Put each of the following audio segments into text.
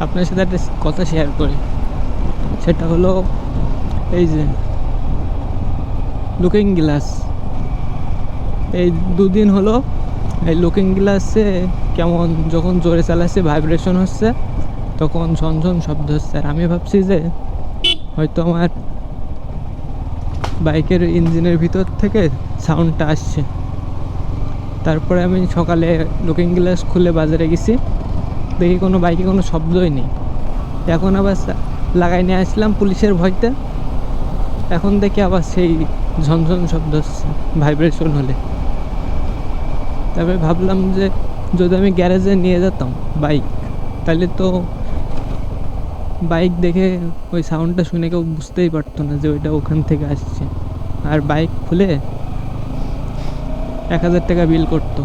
আপনার সাথে একটা কথা শেয়ার করি। সেটা হলো এই যে লুকিং গ্লাস, এই দুদিন হলো এই লুকিং গ্লাসে কেমন যখন জোরে চালাচ্ছে ভাইব্রেশন হচ্ছে, তখন ঝনঝন শব্দ হচ্ছে। আর আমি ভাবছি যে হয়তো আমার বাইকের ইঞ্জিনের ভিতর থেকে সাউন্ডটা আসছে। তারপরে আমি সকালে লুকিং গ্লাস খুলে বাজারে গেছি, দেখি কোনো বাইকে কোনো শব্দই নেই। এখন আবার লাগাই নিয়ে আসলাম পুলিশের ভয়তে, এখন দেখি আবার সেই ঝনঝন শব্দ হচ্ছে ভাইব্রেশন হলে। তারপরে ভাবলাম যে যদি আমি গ্যারেজে নিয়ে যেতাম বাইক, তাহলে তো বাইক দেখে ওই সাউন্ডটা শুনে কেউ বুঝতেই পারতো না যে ওইটা ওখান থেকে আসছে। আর বাইক খুলে 1000 টাকা বিল করতো।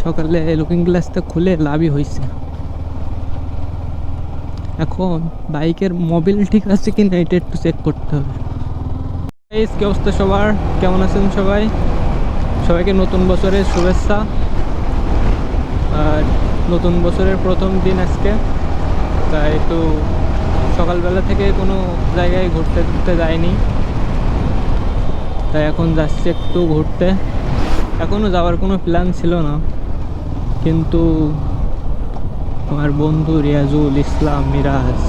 সকালে লুকিং গ্লাসটা খুলে লাভই হয়েছে। এখন বাইকের মোবিল ঠিক আছে কি না এটা একটু চেক করতে হবে। কি অবস্থা সবার, কেমন আছেন সবাই? সবাইকে নতুন বছরের শুভেচ্ছা। আর নতুন বছরের প্রথম দিন আজকে, তাই একটু সকালবেলা থেকে কোনো জায়গায় ঘুরতে ঘুরতে যায়নি, তাই এখন যাচ্ছি একটু ঘুরতে। এখনও যাওয়ার কোনো প্ল্যান ছিল না, কিন্তু আমার বন্ধু রিয়াজুল ইসলাম মিরাজ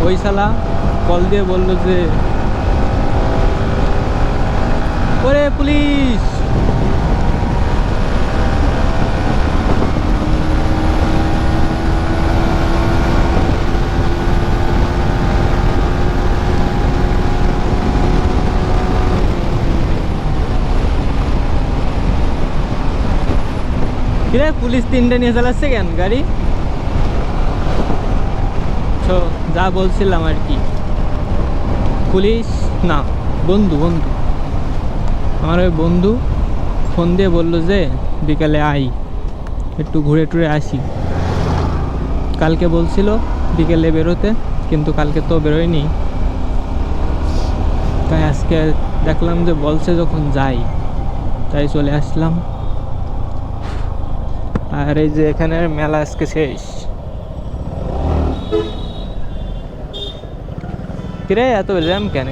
ওই শালা কল দিয়ে বললো যে ওরে পুলিশ, কিরে পুলিশ 3টে নিয়ে চালাচ্ছে কেন গাড়ি? তো যা বলছিলাম আর কি, পুলিশ না, বন্ধু আমার ওই বন্ধু ফোন দিয়ে বললো যে বিকালে আই, একটু ঘুরে টুরে আসি। কালকে বলছিল বিকেলে বেরোতে, কিন্তু কালকে তো বেরোয়নি, তাই আজকে দেখলাম যে বলছে যখন যাই, তাই চলে আসলাম। আর এই যে এখানের মেলা আজকে শেষ। কিরে এত জ্যাম কেন?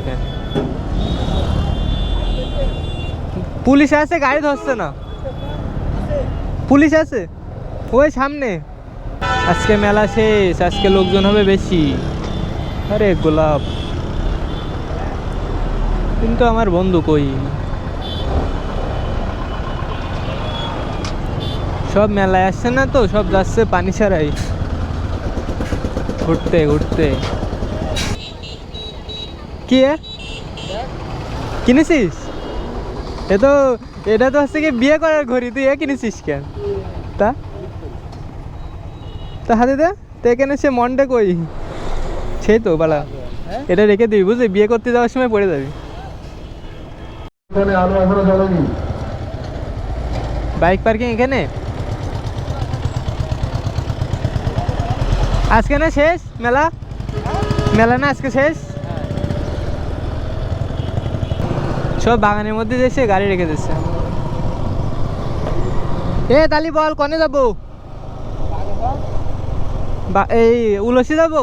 পুলিশ আছে, গাড়ি ধরছে না। পুলিশ আছে ওই সামনে। আজকে মেলা শেষ, আজকে লোকজন হবে বেশি। আরে গোলাপ, কিন্তু আমার বন্ধু কই? সব মেলায় আসছে না তো, সব যাচ্ছে পানি ছাড়াই ঘুরতে ঘুরতে। কি কিনেছিস? এটা তো হচ্ছে কি বিয়ে করার ঘড়ি, তুই কিনেছিস কেন? তা তা হাতে দে তো, এখানে সে মনটা কই? সেই তো বালা, এটা রেখে দিবি বুঝলি, বিয়ে করতে যাওয়ার সময় পড়ে যাবি। বাইক পার্কিং এখানে আজকে না শেষ মেলা? মেলা না আজকে শেষ? সব বাগানের মধ্যে এসে গাড়ি রেখে দিচ্ছে। এ তালি বল কনে যাবো? এই উলসি যাবো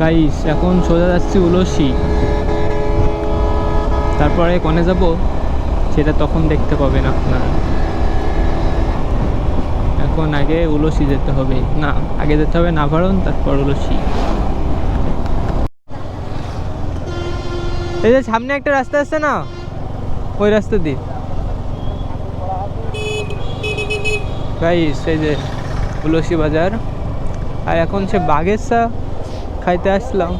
গাইস, এখন সোজা যাচ্ছি উলসি। তারপরে কনে যাব সেটা তখন দেখতে পাবেন আপনারা। এখন আগে উলসি যেতে হবে, না আগে যেতে হবে নাভারণ, তারপর উলসি। এই যে সামনে একটা রাস্তা আছে না, ওই রাস্তা দিয়ে গাইস, এই যে উলসি বাজার। আর এখন সে বাঘের চা খাইতে আসলাম।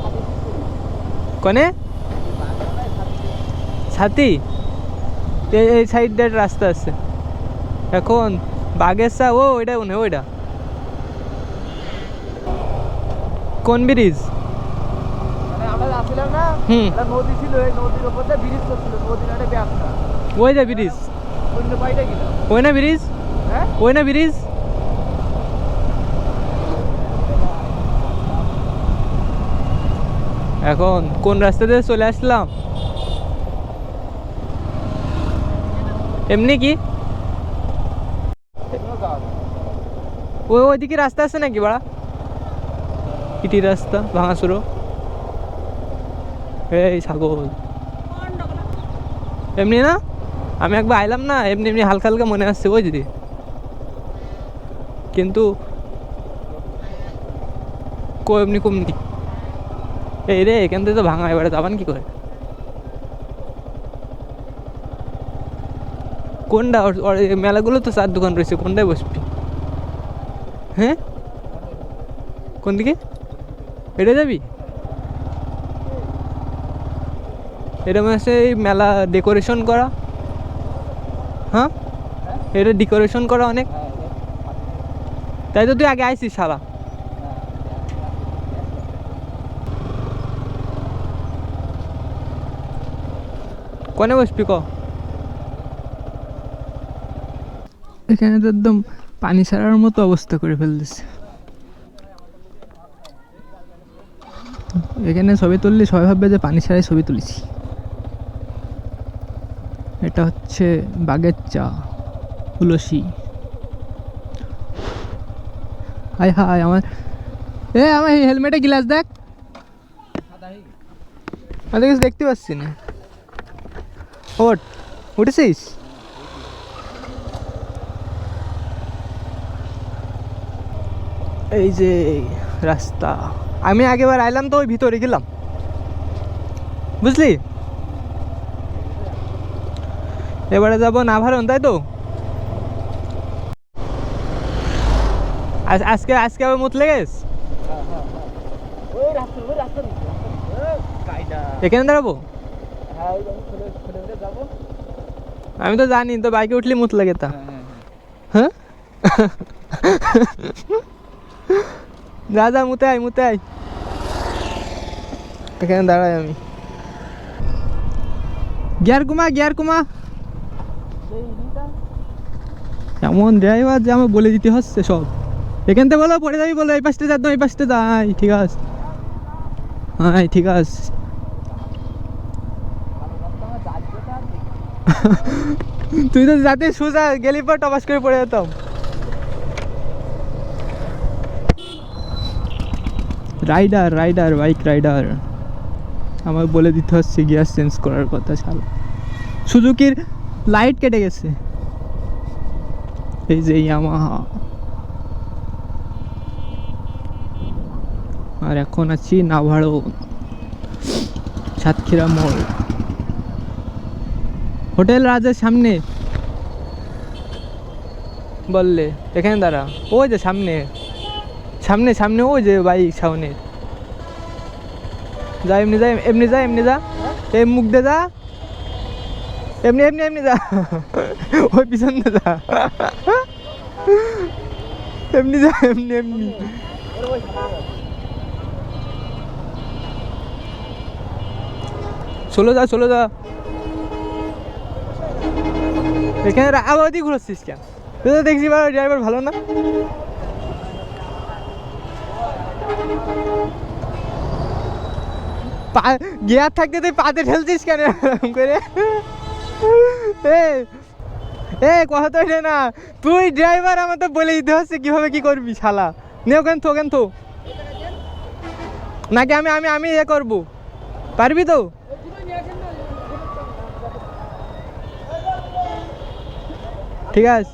কনে ছাতি? এই সাইড দিয়ে রাস্তা আছে। এখন বাঘের চা, ও ওইটা মনে, ওইটা কোন ব্রিজ? ওই যে ব্রিজ, ওই না ব্রিজ, ওই না ব্রিজ। এখন কোন রাস্তা দিয়ে চলে আসলাম? এমনি কি ওইদিকে রাস্তা আছে নাকি বাড়া? ইটি রাস্তা ভাঙাচুরো। এই ছাগল এমনি না, আমি একবার আইলাম না, এমনি এমনি হালকা হালকা মনে আসছে ওই দিদি, কিন্তু এমনি কমনি। এই রে এখান থেকে তো ভাঙা, এবারে যাবান কি করে? কোনটা মেলাগুলো তো চার দোকান রয়েছে, কোনটায় বসবি? হ্যাঁ কোন দিকে? এটা যাবি? এটা মনে হচ্ছে এই মেলা ডেকোরেশন করা। হ্যাঁ এটা ডেকোরেশন করা অনেক, তাই তো তুই আগে আইসিস শালা। কোনে বসবি ক? এখানে তো একদম পানি ছাড়ার মতো অবস্থা করে ফেলতেছে। এখানে ছবি তুললে সবাই ভাববে যে পানি ছাড়াই ছবি তুলেছি। এটা হচ্ছে বাগের চা, তুলসী। হাই হাই আমার আমার হেলমেটে গ্লাস দেখ, আমি কিছু দেখতে পাচ্ছি না। ওট উঠেছিস? এই যে রাস্তা, আমি আগেবার আইলাম তো ওই ভিতরে গেলাম, বুঝলি? এবারে যাবো নাভারন, তাই তো? আজকে আজকে আবার মুতলে গেছ? এখানে দাঁড়াবো? আমি তো জানি তো, বাইকে উঠলে মুত লাগে তা। হ্যাঁ যা যা মুতে আয় মুতে আয়, এখানে দাঁড়াই আমি। গিয়ার কুমা গিয়ার কুমা, এমন ড্রাইভার যে আমার বলে দিতে হচ্ছে সব। এখান থেকে বলো পড়ে যাবি, বলো এই পাশটা যা, এই পাশটা যাই। ঠিক আছে হ্যাঁ ঠিক আছে। তুই তো যাতে সোজা গেলি পর টপাস করে পড়ে যেতাম। রাইডার রাইডার বাইক রাইডার, আমার বলে দিতে হচ্ছে গিয়ার চেঞ্জ করার কথা। শালা সুজুকির লাইট কেটে গেছে। এই যে ইয়ামাহা, আর এখন আছি নাভারন, সাতক্ষীরা মোড়, হোটেল রাজের সামনে। বললে এখানে দাঁড়া, ওই যে সামনে সামনে সামনে, ওই যে বাইক সামনে। যা এমনি যা, এমনি যা, এমনি যা, এই মুখ দে যা, এমনি এমনি এমনি যা, ওই পিছন দে যা, এমনি যা, এমনি এমনি। চলো যা চলো যা, এখানে আবার ওদিকে ঘুরছিস কেন? তুই তো দেখছি ড্রাইভার ভালো না। গিয়ার থাকতে তুই পাতে ঠেলছিস কেন এরকম করে? এ কথা তো এটা না, তুই ড্রাইভার, আমার তো বলে দিতে হচ্ছে কিভাবে কি করবি। শালা নে ওখান থো, ওখান থো, নাকি আমি আমি আমি এ করবো? পারবি তো? ঠিক আছে।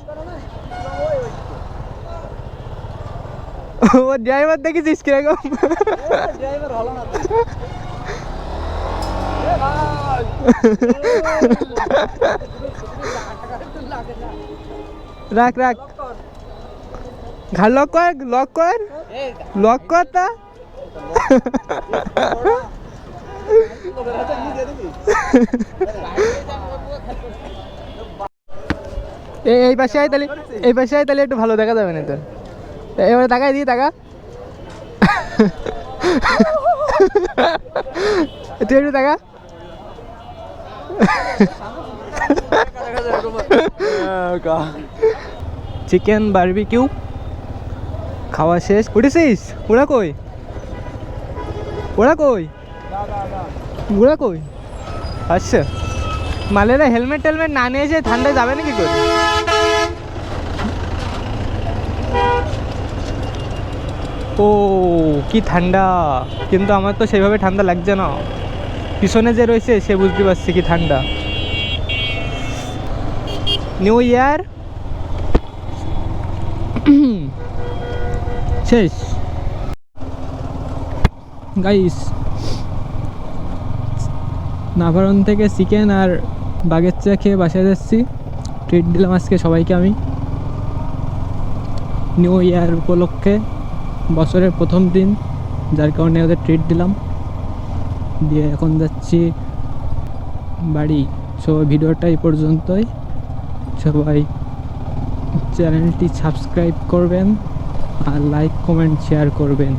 ও ড্রাইভার দেখেছিস কিরকম? ড্রাইভার ভালো না। রাখ রাখ, ঘাড় লক কর, লক কর, লক কর তা। এই পাশে আয় তাহলে, এই পাশে আয় তাহলে একটু ভালো দেখা যাবে না তোর। এবারে তাকাই দিই, টাকা তুই একটু টাকা। চিকেন বারবিকিউ খাওয়া শেষ। উঠেছিস? ওরা কই? ওরা কই? বুড়া কই? আচ্ছা, মালেরা হেলমেট টেলমেট না নিয়ে এসে ঠান্ডায় যাবে নাকি করে? ও কি ঠান্ডা, কিন্তু আমার তো সেইভাবে ঠান্ডা লাগছে না। পিছনে যে রয়েছে সে বুঝতে পারছি কি ঠান্ডা। নিউ ইয়ার শেষ গাইস। নাভারন থেকে চিকেন আর বাগের চা খেয়ে বাসায় যাচ্ছি। ট্রিট দিলাম আজকে সবাইকে আমি, নিউ ইয়ার উপলক্ষে, বছরের প্রথম দিন, যার কারণে ওদের ট্রিট দিলাম। দিয়ে এখন যাচ্ছি বাড়ি। সবাই ভিডিওটা এই পর্যন্তই। সবাই চ্যানেলটি সাবস্ক্রাইব করবেন আর লাইক কমেন্ট শেয়ার করবেন।